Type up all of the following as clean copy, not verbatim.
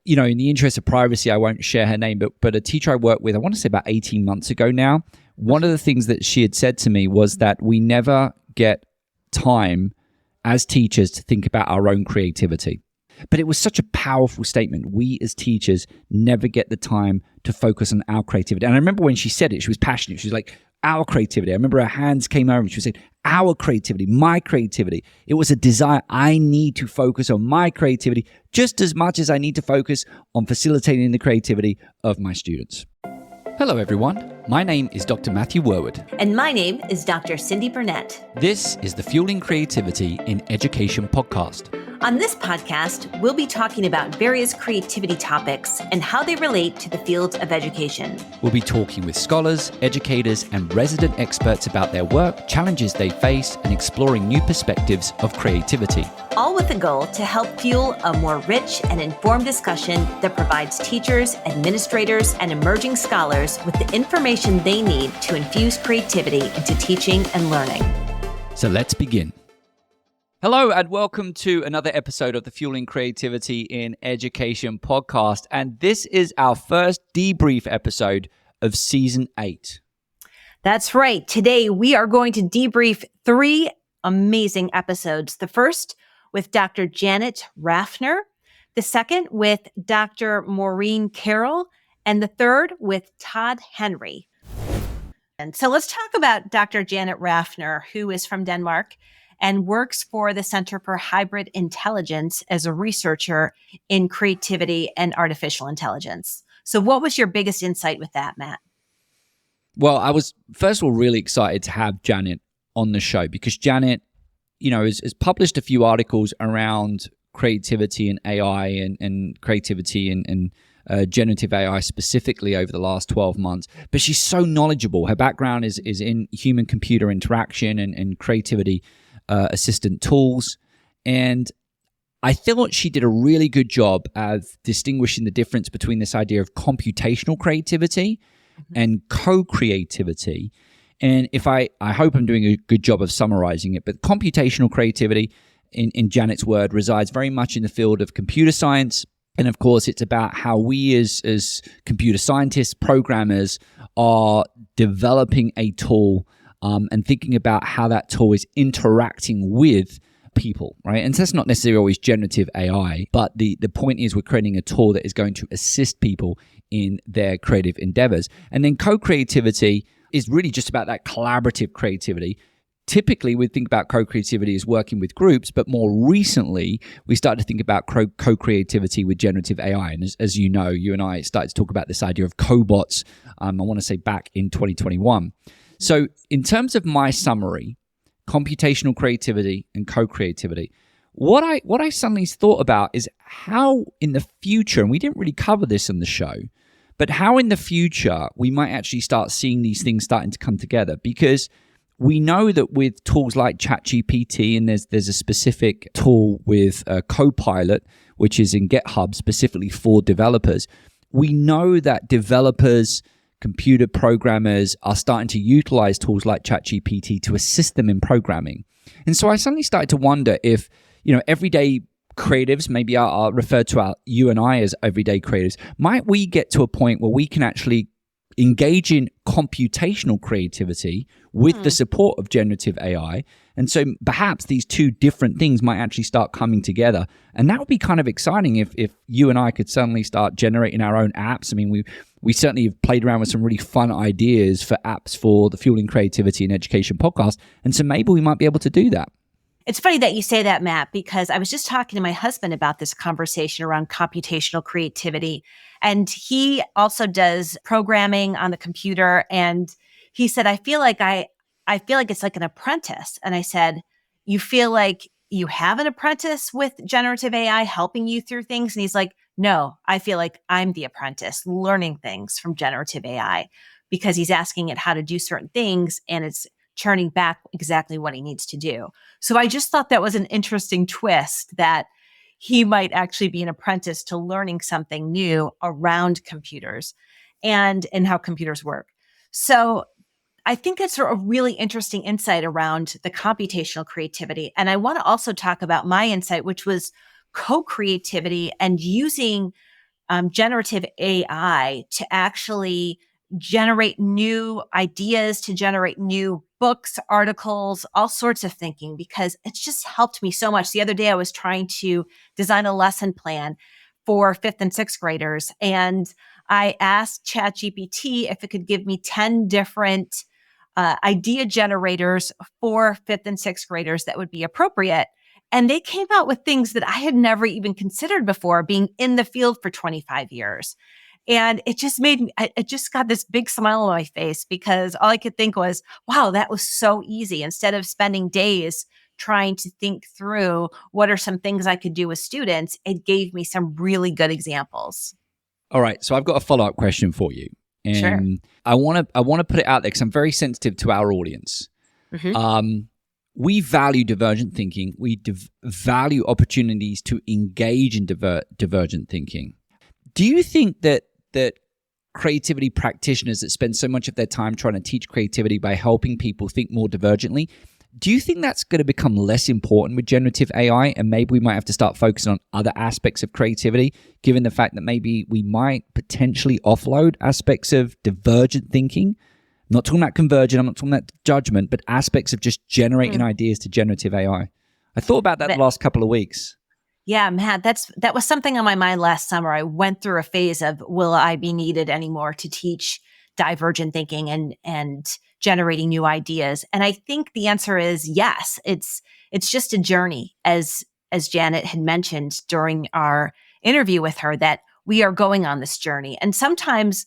in the interest of privacy, I won't share her name, but a teacher I worked with, I want to say about 18 months ago now, one of the things that she had said to me was that we never get time as teachers to think about our own creativity. But it was such a powerful statement. We as teachers never get the time to focus on our creativity. And I remember when she said it, she was passionate. She was like, our creativity. I remember her hands came over and she was saying, our creativity, my creativity. It was a desire. I need to focus on my creativity just as much as I need to focus on facilitating the creativity of my students. Hello, everyone. My name is Dr. Matthew Worwood. And my name is Dr. Cyndi Burnett. This is the Fueling Creativity in Education podcast. On this podcast, we'll be talking about various creativity topics and how they relate to the field of education. We'll be talking with scholars, educators, and resident experts about their work, challenges they face, and exploring new perspectives of creativity. All with the goal to help fuel a more rich and informed discussion that provides teachers, administrators, and emerging scholars with the information they need to infuse creativity into teaching and learning. So let's begin. Hello and welcome to another episode of the Fueling Creativity in Education podcast. And this is our first debrief episode of season 8. That's right. Today we are going to debrief 3 amazing episodes. The first with Dr. Janet Rafner, the second with Dr. Maureen Carroll, and the third with Todd Henry. And so let's talk about Dr. Janet Rafner, who is from Denmark and works for the Center for Hybrid Intelligence as a researcher in creativity and artificial intelligence. So what was your biggest insight with that, Matt? Well, I was, first of all, really excited to have Janet on the show because Janet, has published a few articles around creativity and AI and creativity and generative AI specifically over the last 12 months. But she's so knowledgeable. Her background is in human-computer interaction and creativity assistant tools. And I thought she did a really good job of distinguishing the difference between this idea of computational creativity and co-creativity. And if I hope I'm doing a good job of summarizing it, but computational creativity, in Janet's word, resides very much in the field of computer science. And of course, it's about how we as computer scientists, programmers, are developing a tool and thinking about how that tool is interacting with people, right? And so that's not necessarily always generative AI, but the point is we're creating a tool that is going to assist people in their creative endeavors. And then co-creativity is really just about that collaborative creativity. Typically, we think about co-creativity as working with groups, but more recently, we start to think about co-creativity with generative AI. And as you know, you and I started to talk about this idea of cobots, I want to say back in 2021. So in terms of my summary, computational creativity and co-creativity, what I suddenly thought about is how in the future, and we didn't really cover this in the show, but how in the future we might actually start seeing these things starting to come together. Because we know that with tools like ChatGPT, and there's a specific tool with Copilot, which is in GitHub specifically for developers, we know that developers, computer programmers are starting to utilize tools like ChatGPT to assist them in programming. And so I suddenly started to wonder if, everyday creatives, maybe I'll refer to you and I as everyday creatives, might we get to a point where we can actually engage in computational creativity with the support of generative AI. And so perhaps these two different things might actually start coming together. And that would be kind of exciting if you and I could suddenly start generating our own apps. I mean, we certainly have played around with some really fun ideas for apps for the Fueling Creativity in Education podcast. And so maybe we might be able to do that. It's funny that you say that, Matt, because I was just talking to my husband about this conversation around computational creativity. And he also does programming on the computer. And he said, I feel like it's like an apprentice. And I said, you feel like you have an apprentice with generative AI helping you through things? And he's like, no, I feel like I'm the apprentice learning things from generative AI, because he's asking it how to do certain things and it's churning back exactly what he needs to do. So I just thought that was an interesting twist, that he might actually be an apprentice to learning something new around computers and how computers work. So I think that's a really interesting insight around the computational creativity. And I want to also talk about my insight, which was co-creativity and using generative AI to actually generate new ideas, to generate new books, articles, all sorts of thinking, because it's just helped me so much. The other day, I was trying to design a lesson plan for fifth and sixth graders, and I asked ChatGPT if it could give me 10 different idea generators for fifth and sixth graders that would be appropriate. And they came out with things that I had never even considered before, being in the field for 25 years. And it just made me, I just got this big smile on my face, because all I could think was, wow, that was so easy. Instead of spending days trying to think through what are some things I could do with students, it gave me some really good examples. All right. So I've got a follow-up question for you. And Sure. I want to put it out there because I'm very sensitive to our audience. Mm-hmm. We value divergent thinking. We value opportunities to engage in divergent thinking. Do you think that creativity practitioners that spend so much of their time trying to teach creativity by helping people think more divergently, do you think that's going to become less important with generative AI, and maybe we might have to start focusing on other aspects of creativity, given the fact that maybe we might potentially offload aspects of divergent thinking? I'm not talking about convergent, I'm not talking about judgment, but aspects of just generating ideas to generative AI. I thought about that the last couple of weeks. Yeah, Matt, that was something on my mind last summer. I went through a phase of, will I be needed anymore to teach divergent thinking and generating new ideas? And I think the answer is yes. It's just a journey, as Janet had mentioned during our interview with her, that we are going on this journey. And sometimes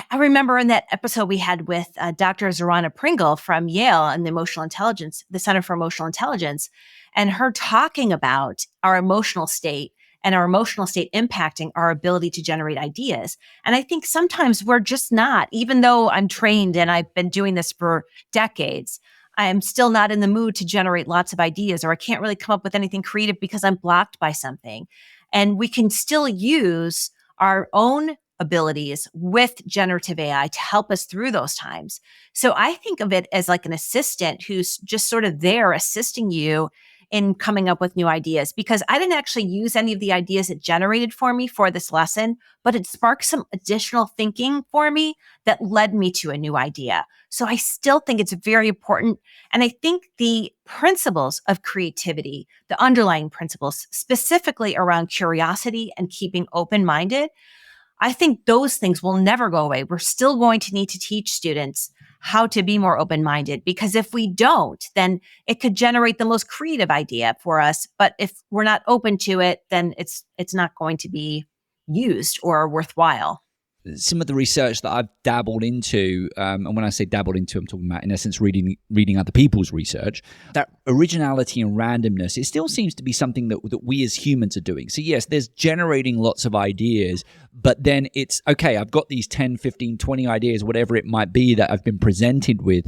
I remember in that episode we had with Dr. Zorana Pringle from Yale and the Center for Emotional Intelligence, and her talking about our emotional state and our emotional state impacting our ability to generate ideas. And I think sometimes we're just not, even though I'm trained and I've been doing this for decades, I am still not in the mood to generate lots of ideas, or I can't really come up with anything creative because I'm blocked by something. And we can still use our own abilities with generative AI to help us through those times. So I think of it as like an assistant who's just sort of there assisting you in coming up with new ideas, because I didn't actually use any of the ideas it generated for me for this lesson, but it sparked some additional thinking for me that led me to a new idea. So I still think it's very important. And I think the principles of creativity, the underlying principles, specifically around curiosity and keeping open-minded, I think those things will never go away. We're still going to need to teach students how to be more open-minded, because if we don't, then it could generate the most creative idea for us. But if we're not open to it, then it's not going to be used or worthwhile. Some of the research that I've dabbled into, and when I say dabbled into, I'm talking about, in essence, reading other people's research, that originality and randomness, it still seems to be something that we as humans are doing. So yes, there's generating lots of ideas, but then it's, okay, I've got these 10, 15, 20 ideas, whatever it might be that I've been presented with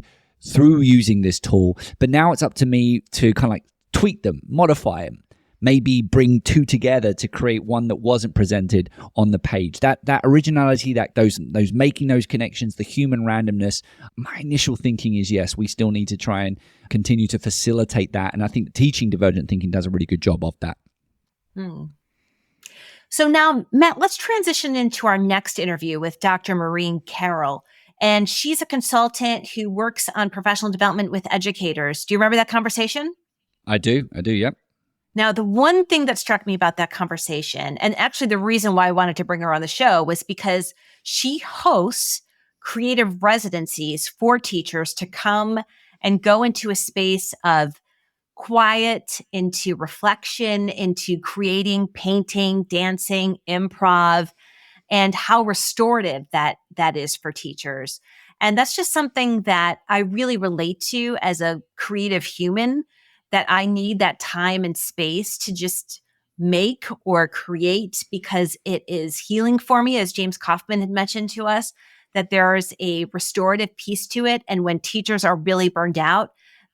through using this tool. But now it's up to me to kind of like tweak them, modify them, maybe bring two together to create one that wasn't presented on the page. That originality, that those making those connections, the human randomness. My initial thinking is, yes, we still need to try and continue to facilitate that. And I think teaching divergent thinking does a really good job of that. So now, Matt, let's transition into our next interview with Dr. Maureen Carroll. And she's a consultant who works on professional development with educators. Do you remember that conversation? I do, yep. Now, the one thing that struck me about that conversation, and actually the reason why I wanted to bring her on the show, was because she hosts creative residencies for teachers to come and go into a space of quiet, into reflection, into creating, painting, dancing, improv, and how restorative that is for teachers. And that's just something that I really relate to as a creative human, that I need that time and space to just make or create, because it is healing for me, as James Kaufman had mentioned to us, that there's a restorative piece to it. And when teachers are really burned out,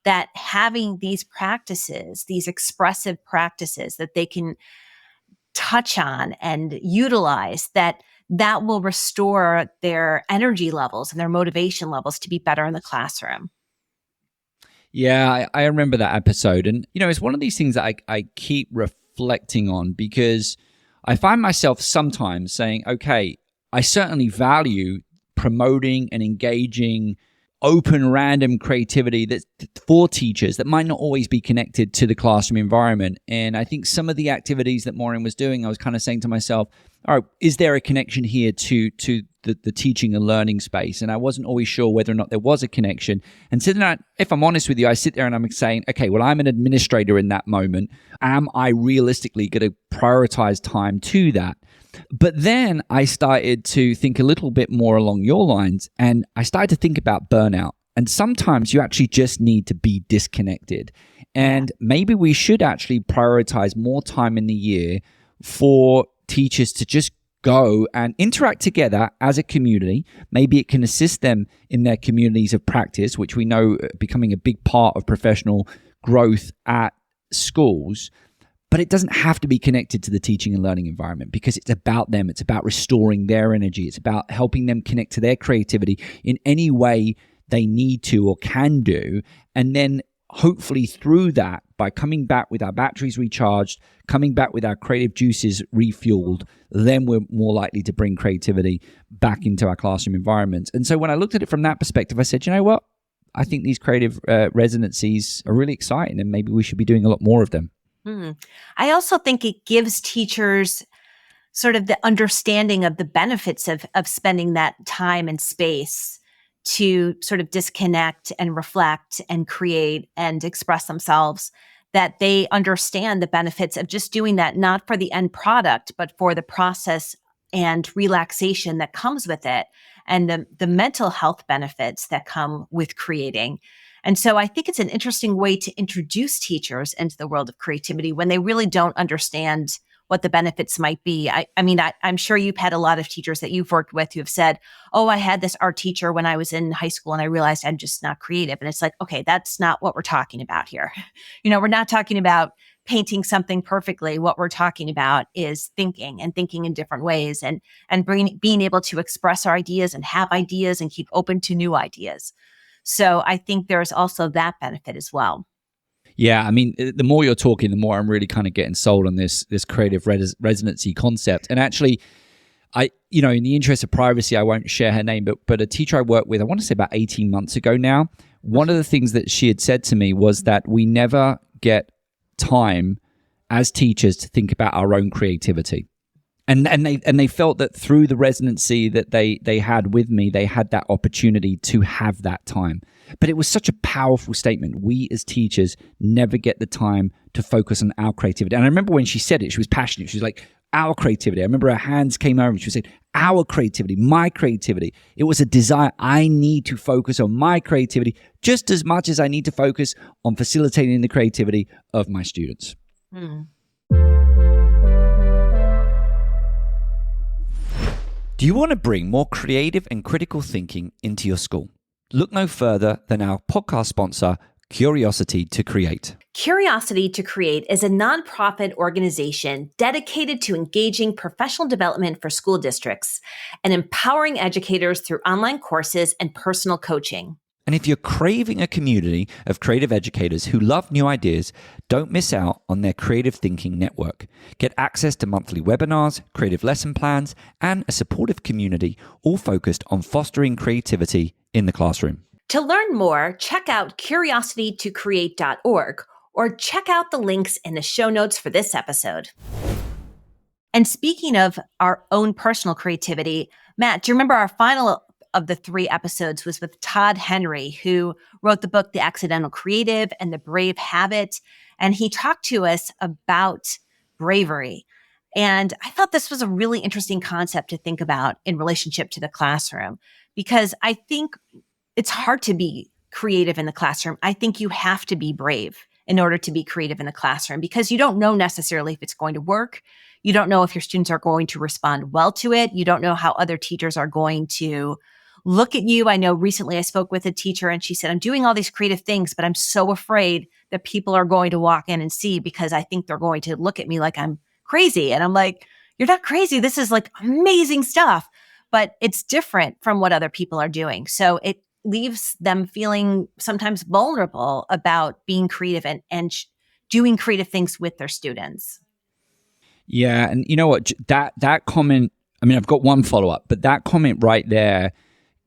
that having these practices, these expressive practices that they can touch on and utilize, that will restore their energy levels and their motivation levels to be better in the classroom. Yeah, I remember that episode. And, it's one of these things that I keep reflecting on, because I find myself sometimes saying, okay, I certainly value promoting and engaging open, random creativity that's for teachers that might not always be connected to the classroom environment. And I think some of the activities that Maureen was doing, I was kind of saying to myself, all right, is there a connection here to the teaching and learning space? And I wasn't always sure whether or not there was a connection. And so then, if I'm honest with you, I sit there and I'm saying, okay, well, I'm an administrator in that moment. Am I realistically going to prioritize time to that? But then I started to think a little bit more along your lines, and I started to think about burnout. And sometimes you actually just need to be disconnected. And maybe we should actually prioritize more time in the year for teachers to just go and interact together as a community. Maybe it can assist them in their communities of practice, which we know becoming a big part of professional growth at schools. But it doesn't have to be connected to the teaching and learning environment, because it's about them. It's about restoring their energy. It's about helping them connect to their creativity in any way they need to or can do. And then hopefully through that, by coming back with our batteries recharged, coming back with our creative juices refueled, then we're more likely to bring creativity back into our classroom environments. And so when I looked at it from that perspective, I said, you know what? I think these creative residencies are really exciting, and maybe we should be doing a lot more of them. I also think it gives teachers sort of the understanding of the benefits of spending that time and space to sort of disconnect and reflect and create and express themselves, that they understand the benefits of just doing that, not for the end product, but for the process and relaxation that comes with it, and the mental health benefits that come with creating. And so I think it's an interesting way to introduce teachers into the world of creativity when they really don't understand what the benefits might be. I'm sure you've had a lot of teachers that you've worked with who have said, oh, I had this art teacher when I was in high school and I realized I'm just not creative. And it's like, okay, that's not what we're talking about here. We're not talking about painting something perfectly. What we're talking about is thinking in different ways, and being able to express our ideas and have ideas and keep open to new ideas. So I think there's also that benefit as well. Yeah, I mean, the more you're talking, the more I'm really kind of getting sold on this creative residency concept. And actually, in the interest of privacy, I won't share her name, but a teacher I worked with, I want to say about 18 months ago now, one of the things that she had said to me was that we never get time as teachers to think about our own creativity. And they felt that through the residency that they had with me, they had that opportunity to have that time. But it was such a powerful statement. We as teachers never get the time to focus on our creativity. And I remember when she said it, she was passionate. She was like, our creativity. I remember her hands came over and she said, our creativity, my creativity. It was a desire. I need to focus on my creativity just as much as I need to focus on facilitating the creativity of my students. Do you want to bring more creative and critical thinking into your school? Look no further than our podcast sponsor, Curiosity to Create. Curiosity to Create is a nonprofit organization dedicated to engaging professional development for school districts and empowering educators through online courses and personal coaching. And if you're craving a community of creative educators who love new ideas, don't miss out on their Creative Thinking Network. Get access to monthly webinars, creative lesson plans, and a supportive community, all focused on fostering creativity in the classroom. To learn more, check out curiositytocreate.org or check out the links in the show notes for this episode. And speaking of our own personal creativity, Matt, do you remember our final of the 3 episodes was with Todd Henry, who wrote the book, The Accidental Creative and The Brave Habit. And he talked to us about bravery. And I thought this was a really interesting concept to think about in relationship to the classroom, because I think it's hard to be creative in the classroom. I think you have to be brave in order to be creative in the classroom, because you don't know necessarily if it's going to work. You don't know if your students are going to respond well to it. You don't know how other teachers are going to look at you. I know recently I spoke with a teacher and she said, I'm doing all these creative things, but I'm so afraid that people are going to walk in and see, because I think they're going to look at me like I'm crazy. And I'm like, you're not crazy. This is like amazing stuff, but it's different from what other people are doing. So it leaves them feeling sometimes vulnerable about being creative and doing creative things with their students. Yeah, and you know what? That comment. I mean, I've got one follow up, but that comment right there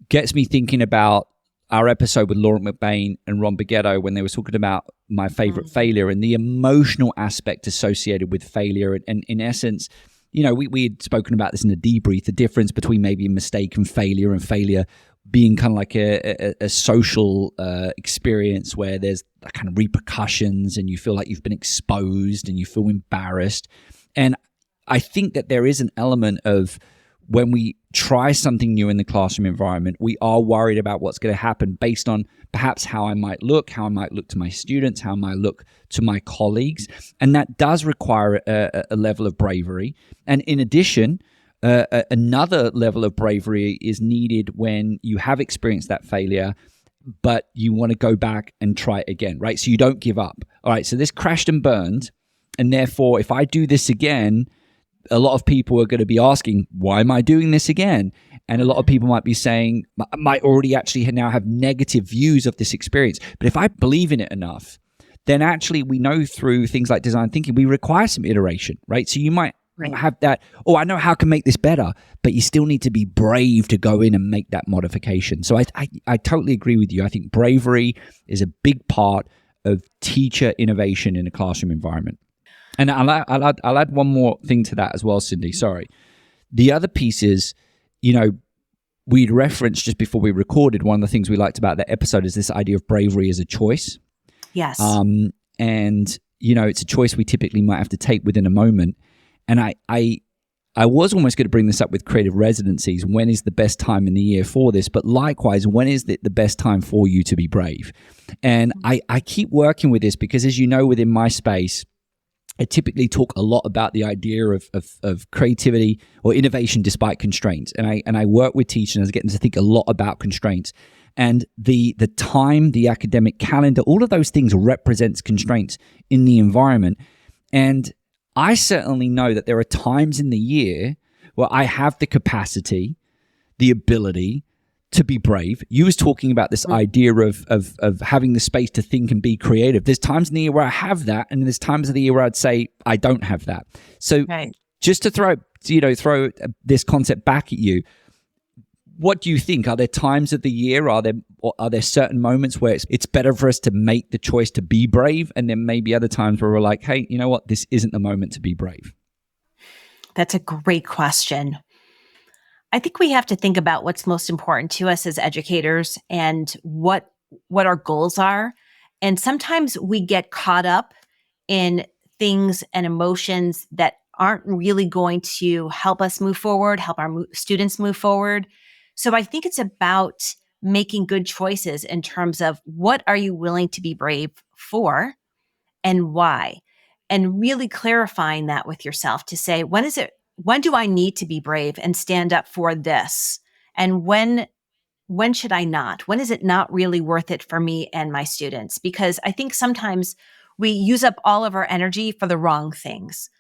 gets me thinking about our episode with Laurent McBain and Ron Beghetto when they were talking about my favorite failure and the emotional aspect associated with failure. And in essence, you know, we had spoken about this in the debrief, the difference between maybe a mistake and failure being kind of like a social experience where there's kind of repercussions and you feel like you've been exposed and you feel embarrassed. And I think that there is an element of when we try something new in the classroom environment, we are worried about what's going to happen based on perhaps how I might look to my students, how I might look to my colleagues. And that does require a level of bravery. And in addition, another level of bravery is needed when you have experienced that failure, but you want to go back and try it again, right? So you don't give up. All right, so this crashed and burned. And therefore, if I do this again, a lot of people are going to be asking, why am I doing this again? And a lot of people might be saying, I might already actually now have negative views of this experience. But if I believe in it enough, then actually we know through things like design thinking, we require some iteration, right? So you might have that, I know how I can make this better, but you still need to be brave to go in and make that modification. So I totally agree with you. I think bravery is a big part of teacher innovation in a classroom environment. And I'll add one more thing to that as well, Cyndi. Sorry. The other piece is, you know, we'd referenced just before we recorded, one of the things we liked about that episode is this idea of bravery as a choice. Yes. And, you know, it's a choice we typically might have to take within a moment. And I was almost going to bring this up with creative residencies. When is the best time in the year for this? But likewise, when is the best time for you to be brave? And I keep working with this because, as you know, within my space, I typically talk a lot about the idea of creativity or innovation despite constraints. And I work with teachers and I was getting to think a lot about constraints. And the time, the academic calendar, all of those things represents constraints in the environment. And I certainly know that there are times in the year where I have the capacity, the ability to be brave. You was talking about this idea of having the space to think and be creative. There's times in the year where I have that, and there's times of the year where I'd say I don't have that. So just to throw this concept back at you, what do you think? Are there times of the year? Are there certain moments where it's better for us to make the choice to be brave, and then maybe other times where we're like, hey, you know what? This isn't the moment to be brave. That's a great question. I think we have to think about what's most important to us as educators and what our goals are. And sometimes we get caught up in things and emotions that aren't really going to help us move forward, help our students move forward. So I think it's about making good choices in terms of what are you willing to be brave for and why, and really clarifying that with yourself to say, when do I need to be brave and stand up for this? And when should I not? When is it not really worth it for me and my students? Because I think sometimes we use up all of our energy for the wrong things.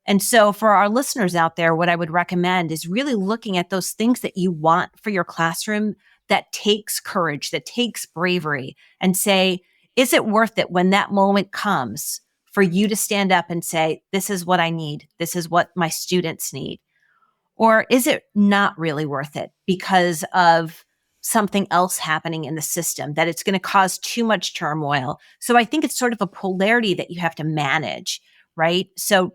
And so for our listeners out there, what I would recommend is really looking at those things that you want for your classroom that takes courage, that takes bravery, and say, is it worth it when that moment comes for you to stand up and say, this is what I need. This is what my students need. Or is it not really worth it because of something else happening in the system, that it's going to cause too much turmoil? So I think it's sort of a polarity that you have to manage, right? So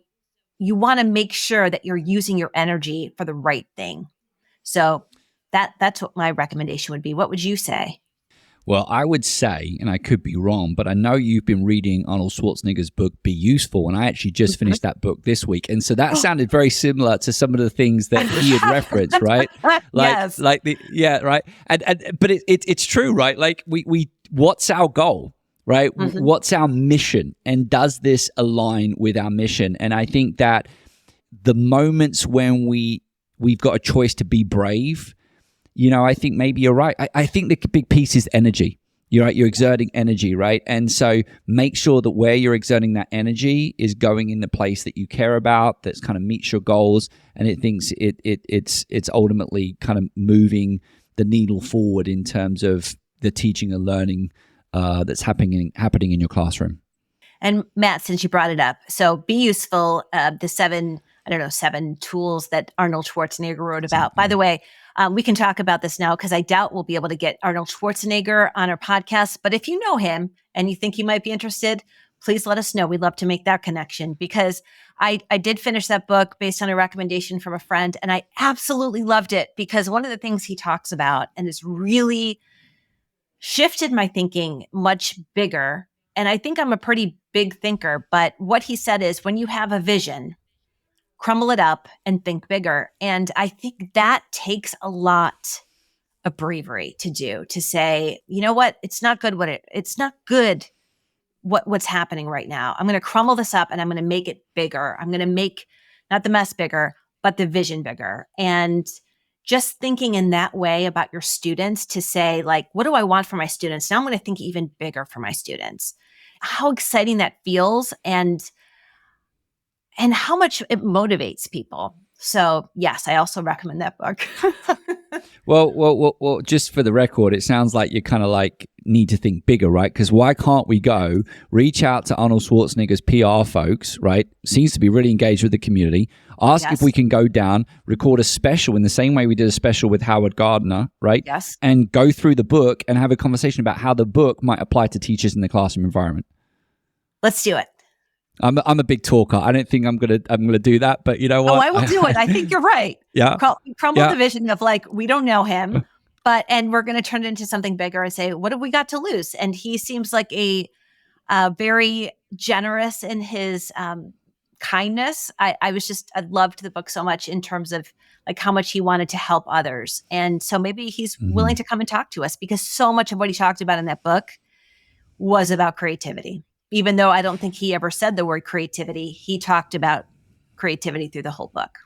you want to make sure that you're using your energy for the right thing. So that's what my recommendation would be. What would you say? Well, I would say, and I could be wrong, but I know you've been reading Arnold Schwarzenegger's book, Be Useful, and I actually just finished that book this week. And so that sounded very similar to some of the things that he had referenced, right? Yes. Right. But it's true, right? Like we what's our goal, right? Mm-hmm. What's our mission? And does this align with our mission? And I think that the moments when we've got a choice to be brave, you know, I think maybe you're right. I think the big piece is energy. You're right. You're exerting energy, right? And so make sure that where you're exerting that energy is going in the place that you care about, that's kind of meets your goals, and it thinks it's ultimately kind of moving the needle forward in terms of the teaching and learning that's happening in your classroom. And Matt, since you brought it up, so Be Useful, the 7 7 tools that Arnold Schwarzenegger wrote about. By the way, we can talk about this now because I doubt we'll be able to get Arnold Schwarzenegger on our podcast. But if you know him and you think he might be interested, please let us know. We'd love to make that connection because I did finish that book based on a recommendation from a friend, and I absolutely loved it because one of the things he talks about and has really shifted my thinking much bigger. And I think I'm a pretty big thinker, but what he said is when you have a vision, crumble it up and think bigger. And I think that takes a lot of bravery to do, to say, you know what, it's not good what's happening right now. I'm going to crumble this up and I'm going to make it bigger. I'm going to make not the mess bigger, but the vision bigger. And just thinking in that way about your students to say, like, what do I want for my students? Now I'm going to think even bigger for my students. How exciting that feels and how much it motivates people. So yes, I also recommend that book. Well, just for the record, it sounds like you kind of like need to think bigger, right? Because why can't we go reach out to Arnold Schwarzenegger's PR folks, right? Seems to be really engaged with the community. Ask if we can go down, record a special in the same way we did a special with Howard Gardner, right? Yes. And go through the book and have a conversation about how the book might apply to teachers in the classroom environment. Let's do it. I'm a big talker. I don't think I'm gonna do that, but you know what? Oh, I will do it. I think you're right. Yeah. Crumble the vision of like, we don't know him, and we're going to turn it into something bigger and say, what have we got to lose? And he seems like a very generous in his kindness. I loved the book so much in terms of like how much he wanted to help others. And so maybe he's willing to come and talk to us because so much of what he talked about in that book was about creativity. Even though I don't think he ever said the word creativity, he talked about creativity through the whole book.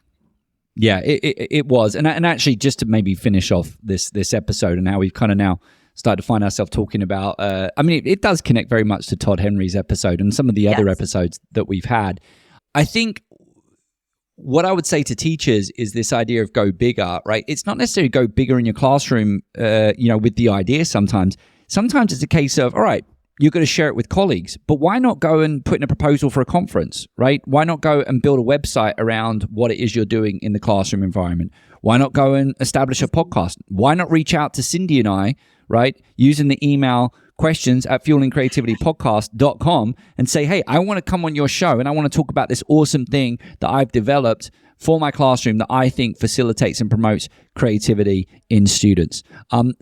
Yeah, it was. And actually, just to maybe finish off this episode and how we've kind of now started to find ourselves talking about, it does connect very much to Todd Henry's episode and some of the other episodes that we've had. I think what I would say to teachers is this idea of go bigger, right? It's not necessarily go bigger in your classroom, with the idea sometimes. Sometimes it's a case of, all right, you're going to share it with colleagues, but why not go and put in a proposal for a conference, right? Why not go and build a website around what it is you're doing in the classroom environment? Why not go and establish a podcast? Why not reach out to Cyndi and I, right, using the email questions@fuelingcreativitypodcast.com and say, hey, I want to come on your show and I want to talk about this awesome thing that I've developed for my classroom that I think facilitates and promotes creativity in students.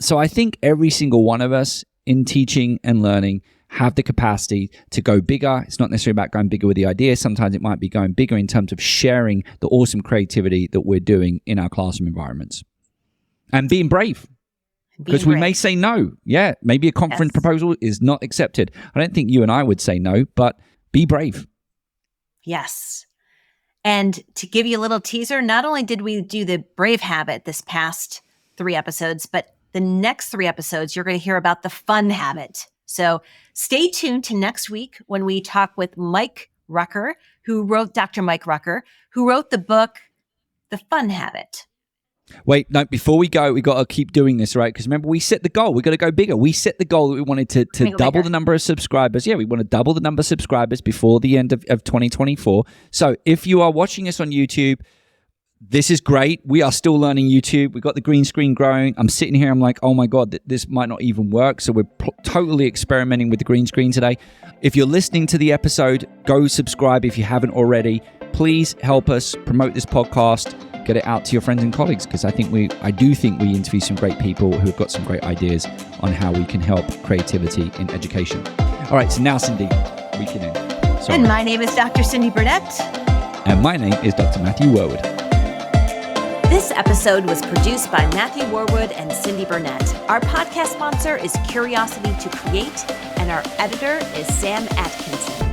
So I think every single one of us in teaching and learning have the capacity to go bigger. It's not necessarily about going bigger with the idea. Sometimes it might be going bigger in terms of sharing the awesome creativity that we're doing in our classroom environments. And being brave. Because we may say no. Yeah, maybe a conference proposal is not accepted. I don't think you and I would say no, but be brave. Yes. And to give you a little teaser, not only did we do the brave habit this past 3 episodes, but the next 3 episodes, you're going to hear about the fun habit. So stay tuned to next week when we talk with Dr. Mike Rucker, who wrote the book, The Fun Habit. Wait, no, before we go, we got to keep doing this, right? Because remember, we set the goal. We got to go bigger. We set the goal that we wanted to double the number of subscribers. Yeah, we want to double the number of subscribers before the end of 2024. So if you are watching us on YouTube, this is great. We are still learning YouTube. We've got the green screen growing. I'm sitting here. I'm like, oh my God, this might not even work. So we're totally experimenting with the green screen today. If you're listening to the episode, go subscribe if you haven't already. Please help us promote this podcast. Get it out to your friends and colleagues because I do think we interview some great people who have got some great ideas on how we can help creativity in education. All right, so now, Cyndi, we can end. Sorry. And my name is Dr. Cyndi Burnett. And my name is Dr. Matthew Worwood. This episode was produced by Matthew Worwood and Cyndi Burnett. Our podcast sponsor is Curiosity to Create, and our editor is Sam Atkinson.